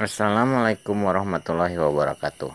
Assalamualaikum warahmatullahi wabarakatuh.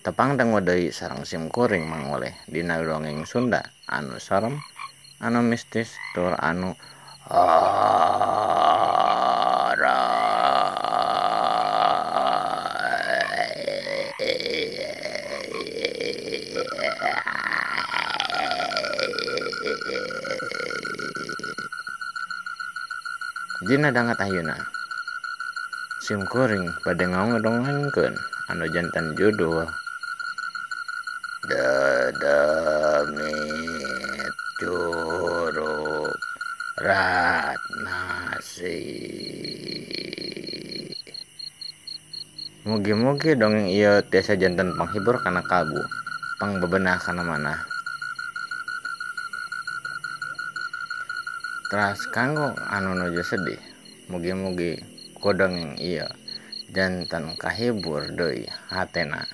Tepang tenggo deui sareng simkuring mangoleh dina dongeng Sunda anu sarem, anu mistis tur anu dina dangat ayeuna. Simkuring bade ngongdongengkeun anu janten judul Dedemit Curug Ratnasi. Mugi-mugi dongeng ieu tiasa janten panghibur kana kalbu, pangbebenah kana manah. Teras kanggo anu nuju sedih, mugi-mugi ku dongeng ieu janten kahibur deui hatena.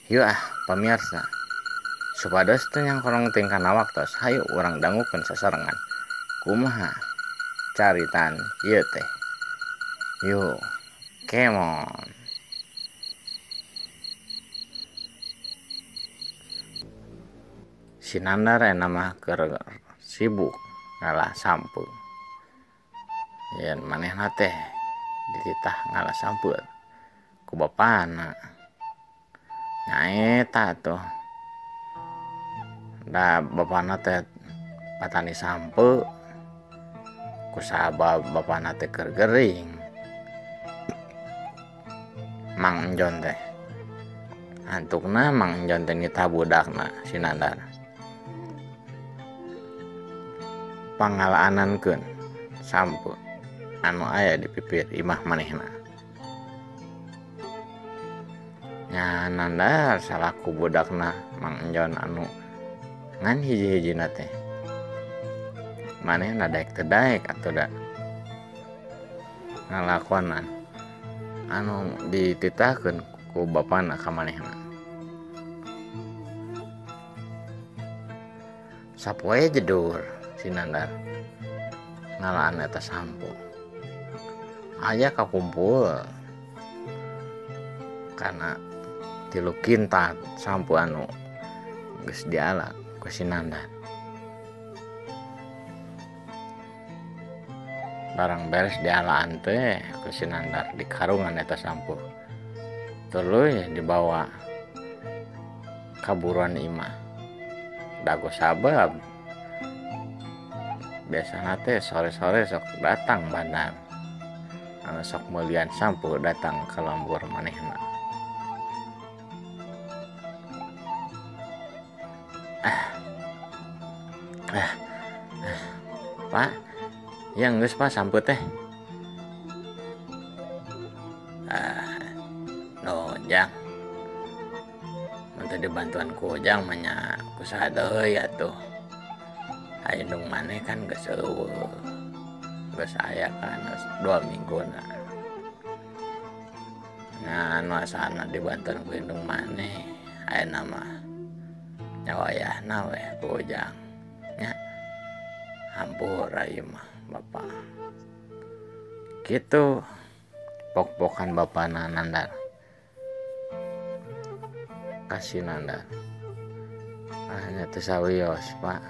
Yeuh pamirsa, supados teu nyangkorong ting kana waktos hayu urang dangukeun sasarengan kumaha caritan ieu teh. Yuk, kemon. Si Nandar ena mah keur sibuk ngalah sampeu. Yen manehna teh dititah ngalah sampeu ku bapana. Nyaeta tuh. Da bapana teh patani sampeu. Kusabab bapana teh keur gering. Mang Enjon teh. Antukna Mang Enjon teh nitah budakna si Nandar. Pangalaanan-keun sampeu anu aya di pipir imah manehna. Nya Nandar salaku budakna Mang Enjon anu ngan hiji-hijina teh manehna daek teu daek atuh da ngalakonan anu dititahkeun ku bapana ka manehna. Sapoe jedur si Nandar ngalaan eta sampeu. Aya kakumpul kana 3 kintal sampeu anu geus diala ku si Nandar. Barang beres dialaan teh ku si Nandar di karungan eta sampeu. Tuluy dibawa ka buruan imah. Dago sabab biasana teh sore-sore sok datang bandar. Anu sok meulian sampeu datang ka lembur manehna. Pak, yang geus Pak sampeu teh. Ujang. Mun teu dibantuan ku Ujang mah nya kusaha deui atuh. Haindung maneh kan geus eueuh. Geus aya kan 2 mingguna. Nah, anu asana dibantuan ku indung maneh ayeuna mah nyawayahna we ku Ujang. Nya hampur ieu mah Bapak. Kitu pok-pokan bapana Nandar. Kasih Nandar. Nya teu sawios Pak.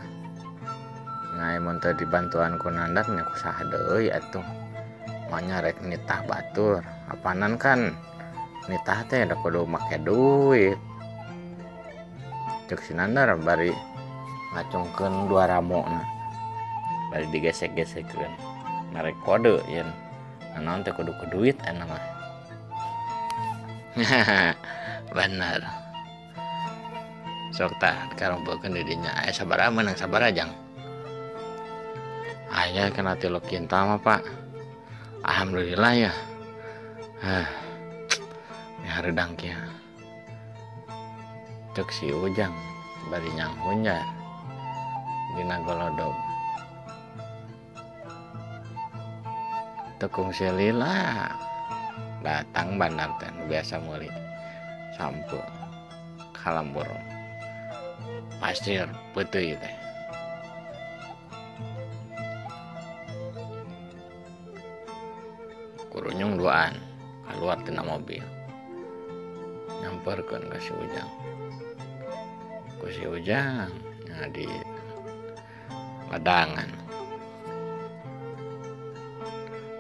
Ngai mun teu dibantuan ku Nandar nya kusaha deui atuh. Manya rek nitah batur. Apanan kan nitah teh da kudu make duit. Cek si Nandar bari ngacungkeun 2 ramona. Bari digesek-gesekkeun. Narek kode yen naon teh kudu ku duit ena mah. Bener. Sok tah karumpeukeun di dinya. Aya sabaraha meunang sabaraha Jang? Aya kana 3 kintal mah Pak. Alhamdulillah ya. Hareudang kieu. Cek si Ujang bari nyangkunjar dina golodog. Tekung si Lila datang bandar teh biasa meuli sampeu ka lembur. Pasti peuteui teh. Kurunyung duaan keluar tina mobil nyamperkeun ka si Ujang. Ku si Ujang di ladangan.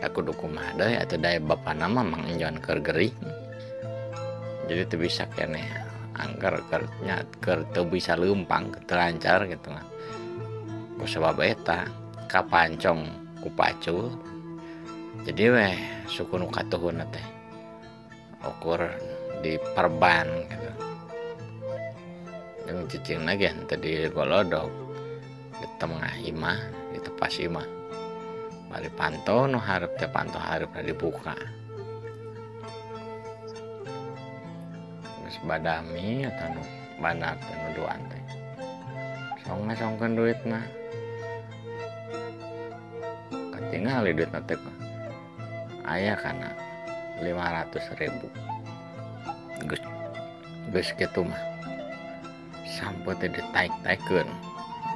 Aku kudu kumaha deui atuh daya bapana mah Mang Enjon keur gering. Jadi teu bisa keneh angker keur teu bisa leumpang teu lancar gitu kan. Ku sabab eta kapancong ku pacul. Jadi weh suku nu katuhuna teh ukur di perban gitu. Jeung cicingna ge henteu di golodog di tengah imah, di tepas imah. Bari panto nu hareup teh panto hareup dibuka. Geus badami atau nu banar teh nu duaan teh. Songkeun duitna. Katingali duitna teh aya kana 500.000. Geus kitu mah sampeu teh ditaik-taikeun.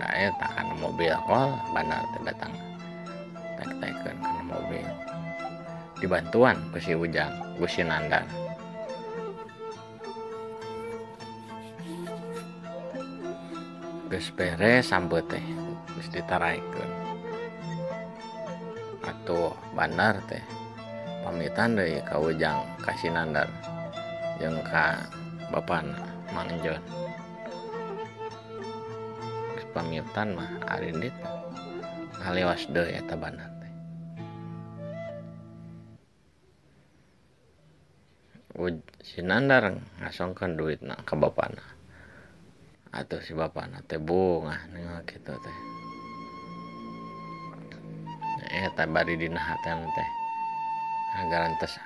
Da eta kana mobil kol banar teh datang. Taik-taikeun kana mobil. Dibantuan ku si Ujang, ku si Nandar. Geus beres sampeu teh geus ditaraikeun. Atuh banar teh pamitan deui ka Ujang ka si Nandar jeung ka bapana Mang Enjon. Geus pamitan mah arindit ngalewas deui eta banar teh. Si Nandar ngasongkeun duitna ka bapana. Atuh si bapana teh bungah nengok kitu teh. Eta bari dina hateun teh ngarantos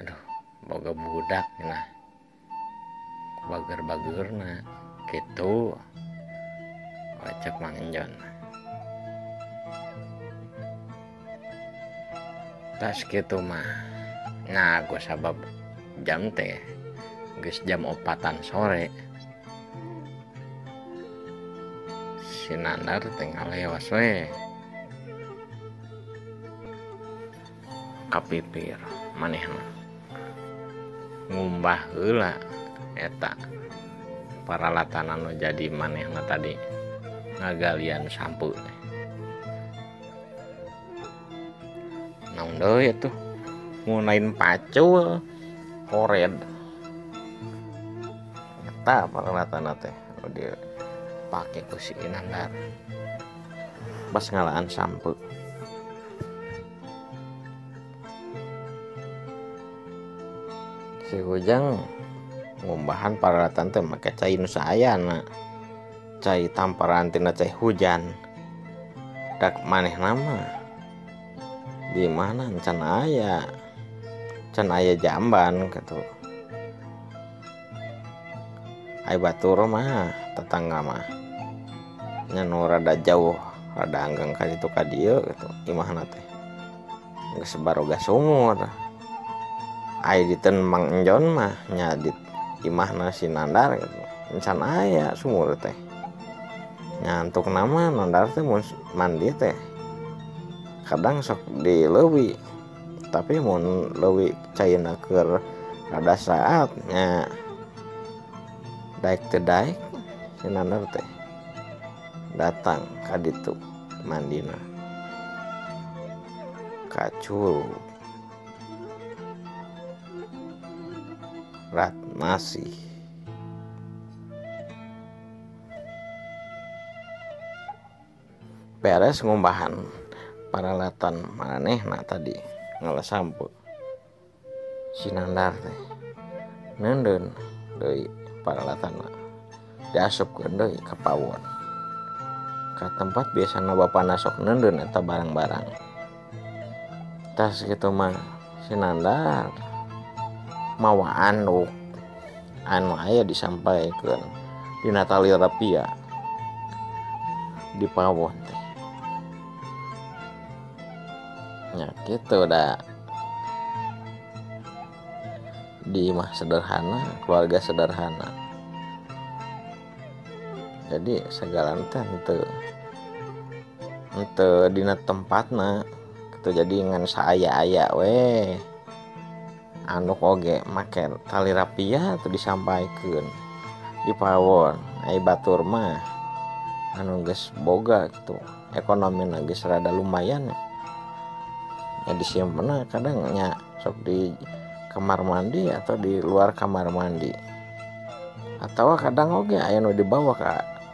aduh boga budak cenah bager-bagerna kitu cek Mang Enjon. Tas kitu mah nah ku sabab jam teh geus jam 4-an sore. Si Nandar teh ngalewas we kapipir manehna ngumbah heula eta paralatan anu jadi manehna tadi ngagalian sampu teh. Naon deui atuh ngunain pacul kored eta paralatan teh dia pake ku si Nandar pas ngalaan sampu. Si Ujang ngumbahan paralatan teh make cai nu saayana. Cai tamparan tina cai hujan. Dak manehna mah di mana can aya jamban gitu. Ai batur mah tetangga mah nya nu rada jauh rada anggang ka ditu ka dieu gitu imahna teh. Geus baroga sumur. Ai diteun Mang Enjon mah nya di imahna si Nandar gitu. Encan aya sumur teh. Nyantuk nama Nandar teh mun mandi teh kadang sok di leuwih. Tapi mun leuwih caina keur rada saat nya daek teu daek si Nandar teh datang ka ditu mandina. Kacul rat masih beres ngumbahan paralatan manehna tadi ngalah sampu. Si Nandar teh neundeun deui paralatanna diasupkeun deui ka pawon ka tempat biasana bapana sok neundeun eta barang-barang. Tas kitu mah si Nandar mawa anduk anu aya disampaikeun dina tali rapia di pawon teh. Nya kitu da di imah sederhana, keluarga sederhana. Jadi segala teh henteu dina tempatna kitu jadi ngan saaya-aya we. anu oge make tali rapia atau disampaikan di pawon ai batur mah anu geus boga gitu ekonomi geus rada lumayan ya disimpen kadang nya sok di kamar mandi atau di luar kamar mandi atau kadang oge aya nu dibawa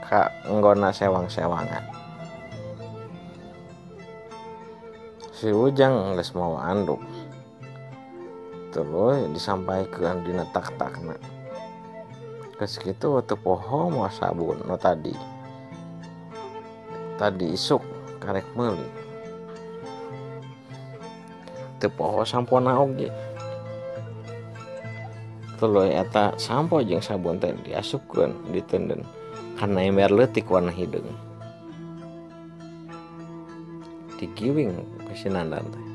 ka enggona sewang-sewangan. Si Ujang geus mawa anduk terus disampaikan dina tak-takna geus kitu teu poho moal sabun nu tadi isuk karek meuli teu poho sampona oge tuluy eta sampo jeung sabun teh diasupkeun diteuneun kana ember leutik warna hideung digiwing ka si Nandar teh.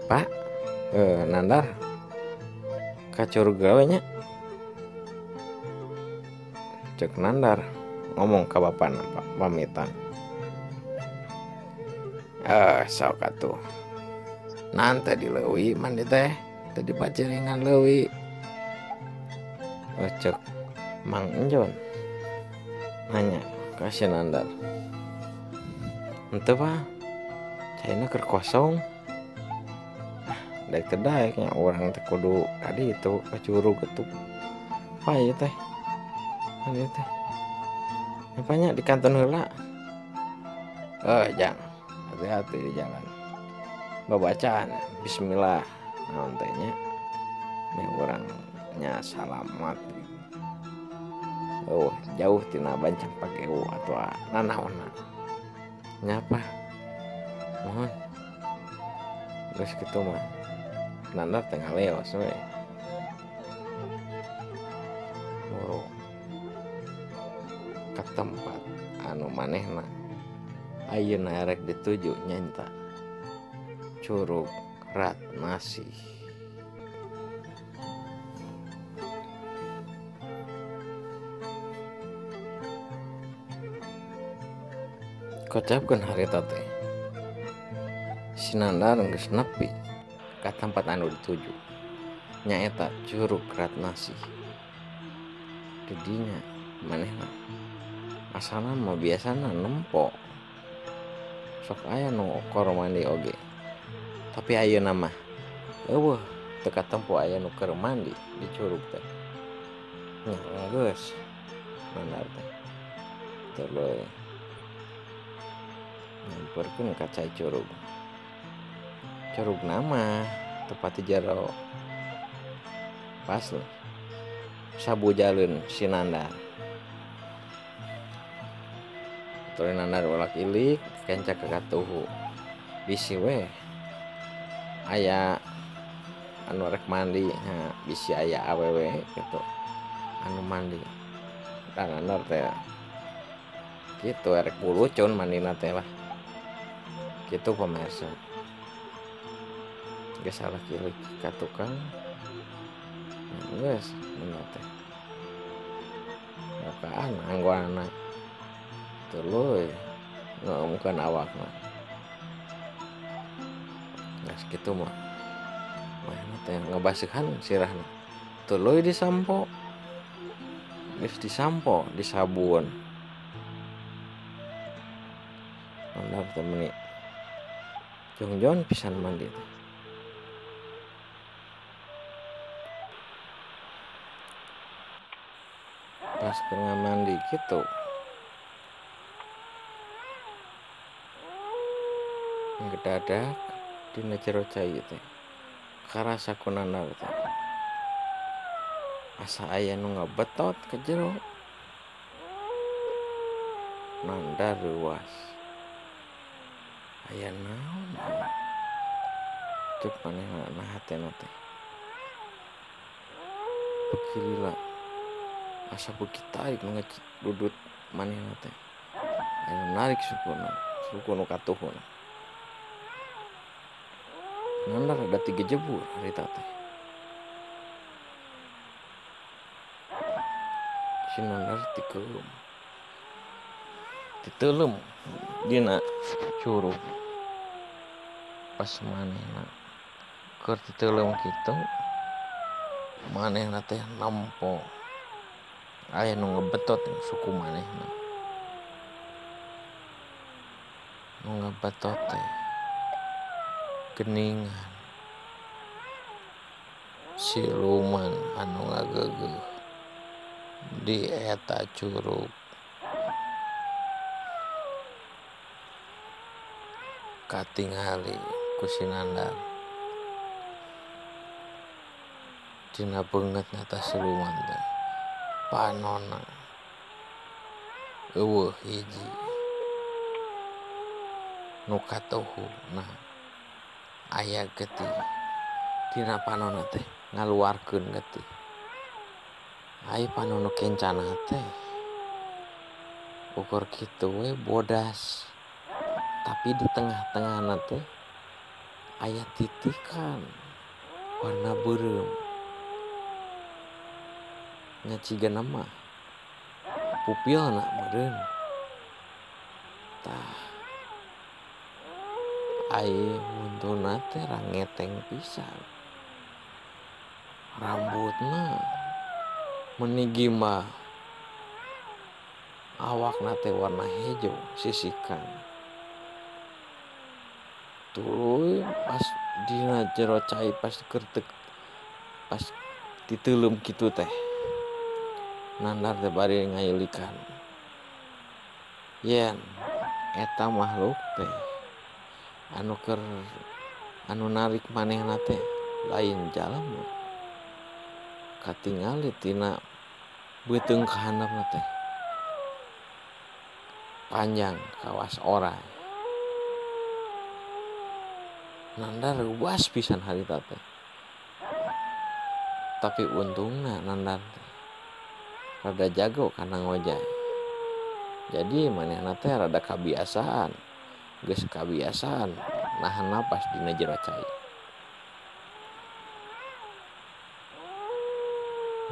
Pak Nandar ka curug gawe nya cek Nandar ngomong ka bapana pamitan sok atuh nanti di leuwih mandi teh tadi paceringan leuwih cek Mang Enjon nanya ka si Nandar henteu Pak caina keur kosong daek teh daeknya urang teh kudu kadi itu ka curug getuk pa ieu teh ieu teh apanya di kanton heula jang hati-hati di jalan babacaan bismillah naon teh nya meh urangnya salamat jauh tina bancang pageu atuh nanaonna nyapa mohon geus kitu mah Nandar teh ngaleos we ka tempat anu manehna ayeuna rek dituju nyanta Curug Ratnasih. Kocapkeun harita teh si Nandar geus nepi ka tempat anu dituju nyaeta Curug Ratnasih. Di dinya manehna asalna mah biasana nempo sok aya nu keur mandi oge tapi ayeuna mah eueuh teu katempo aya nu keur mandi di curug teh nya geus Nandar teh tuluy nyamperkeun ka cai curug nama tepati jero pas sabu jalun si Nandar tuluy Nandar ulak ilik kenca ka katuhu bisi we aya anu rek mandi bisi aya awewe gitu anu mandi dan Nandar teh kitu rek bulucun mandina teh lah kitu pemirsa geus salah kilik ka tukang geus bener teh mukaan anggoana tuluy ngaumkeun awakna geus kitu mah manehna teh ngabaseuhan sirahna tuluy disampo geus disampo disabun Nandar teh meuni jongjon pisan mandi teh pas keur mandi kitu ngedadak dina jero cai teh karasa ku Nandar teh asa aya nu ngabetot ka jero Nandar ruas aya naon cek manehna naha teh bekilila asa beuki tarik ngedudut manehna teh aya narik suku nu katuhuna Nandar ada 3 jebur harita teh si Nandar titeulem dina curug pas manehna keur titeulem kitu manehna teh nampo aya nu ngebetot suku manehna. Nu ngebetot teh geningan siluman anu ngageugeuh di eta curug. Katingali ku si Nandar dina beungeutna tah siluman teh panonna eueuh hiji nu katuhuna aya getih dina panonna teh ngaluarkeun getih. Ai panono kencana teh ukur kitu we bodas, tapi di tengah-tengahna teh aya titikan warna beureum. Nya cigana mah pupilna meureun. Tah ai wuntuna teh rangeteng pisan. Rambutna menigi mah awakna teh warna hejo sisikan. Tuluy pas dina jero cai pas diteulem kitu teh Nandar teh bari ngayeulikan yen eta makhluk teh anu narik manehna teh lain jalma, katingali tina beuteung kahandapna teh panjang kawas oray. Nandar was pisan harita teh. Tapi untungna Nandar teh rada jago kana ngojay. Jadi manehna teh rada kabiasaan. Geus kabiasaan nahan napas dina jero cai.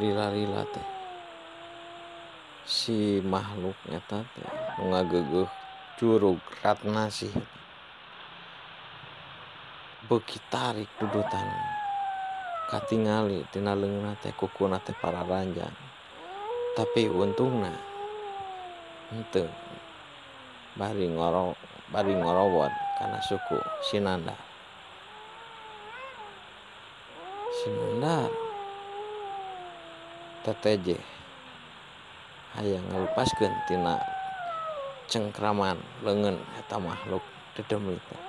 Lila-lila teh si makhluk eta teh nu ngageugeuh curug Ratnasih beuki tarik dudutan katingali tina leungeunna teh kukuna teh pararanjang. Tapi untungna henteu bari ngorowot kana suku si Nandar. Si Nandar teteje hayang ngalupaskeun tina cengkraman leungeun eta makhluk dedemit teh.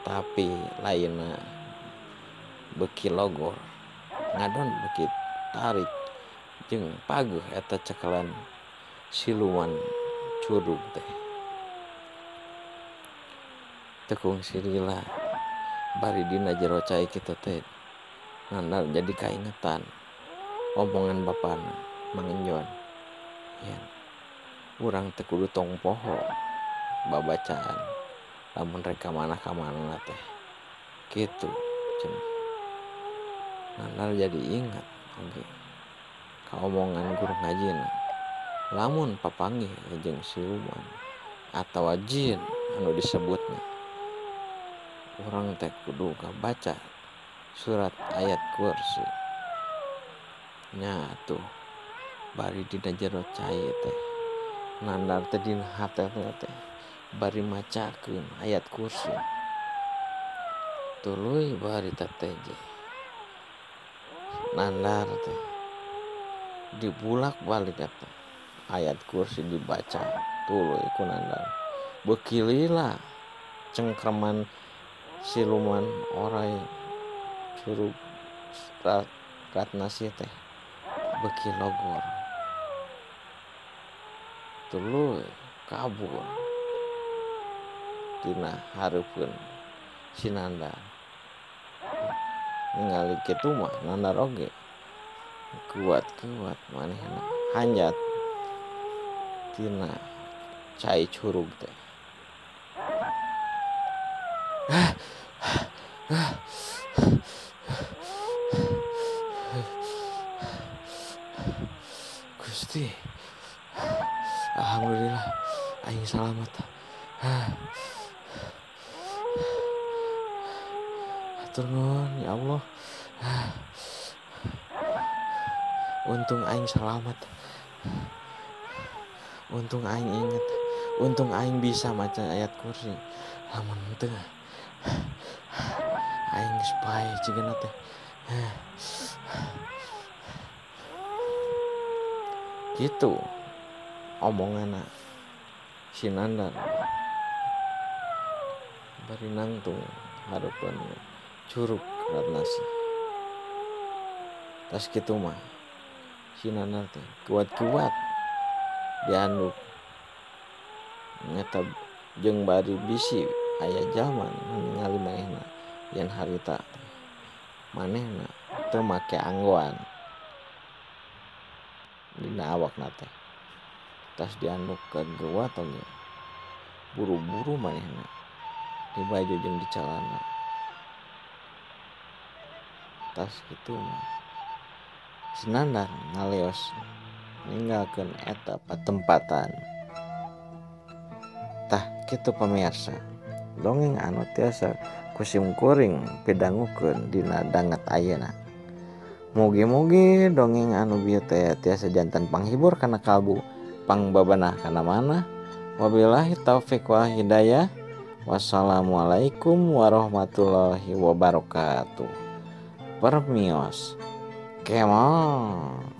Tapi lainna beuki logor ngadon beuki tarik jeung pageuh eta cekelan siluman curug teh. Tekung si Lila bari dina jero cai kitu teh Nandar jadi kaingetan omongan bapana Mang Enjon, yen urang teh kudu tong poho babacaan lamun rek ka mana teh kitu cenah. Nandar jadi ingat oge ka omongan guru ngajina, lamun papanggih jeung siluman atawa jin anu disebutna urang teh kudu kabaca surat ayat kursi. Nya atuh bari dina jero cai teh Nandar teh dina hatena teh bari macakeun ayat kursi. Tuluy bari teteje Nandar teh dibulak-balik eta ayat kursi dibaca tuluy ku Nandar. Beuki lila cengkraman siluman oray curug Ratnasih teh beuki logor. Tuluy kabur tina hareupeun si Nandar. Ningali kitu mah Nandar oge kuat-kuat manehna hanjat tina cai curug teh. Gusti, alhamdulillah aing selamat. Hatur nuhun ya Allah. Untung aing selamat. Untung aing inget. Untung aing bisa maca ayat kursi. Lamun teu aing supaya cigana teh. Gitu omonganna si Nandar bari nangtung hareupeun curug Ratnasi. Tas kitu mah si Nandar teh kuat-kuat dianduk nyata jeung bari bisi aya jalma ningali manehna yen harita teh manehna teu make anggoan dina awakna teh. Tas dianduk ke geuwat oge buru-buru manehna di baju jeung di calana. Tas kitu mah si Nandar ngaleos ninggalkeun eta patempatan. Tah kitu pamirsa, dongeng anu tiasa kusim kuring pidangukeun dina danget ayeuna. Mugi-mugi dongeng anu bieu teh tiasa janten panghibur kana kalbu pangbabanah kana manah. Wabillahi taufik wal hidayah. Wassalamualaikum warahmatullahi wabarakatuh. Permios. Kemon.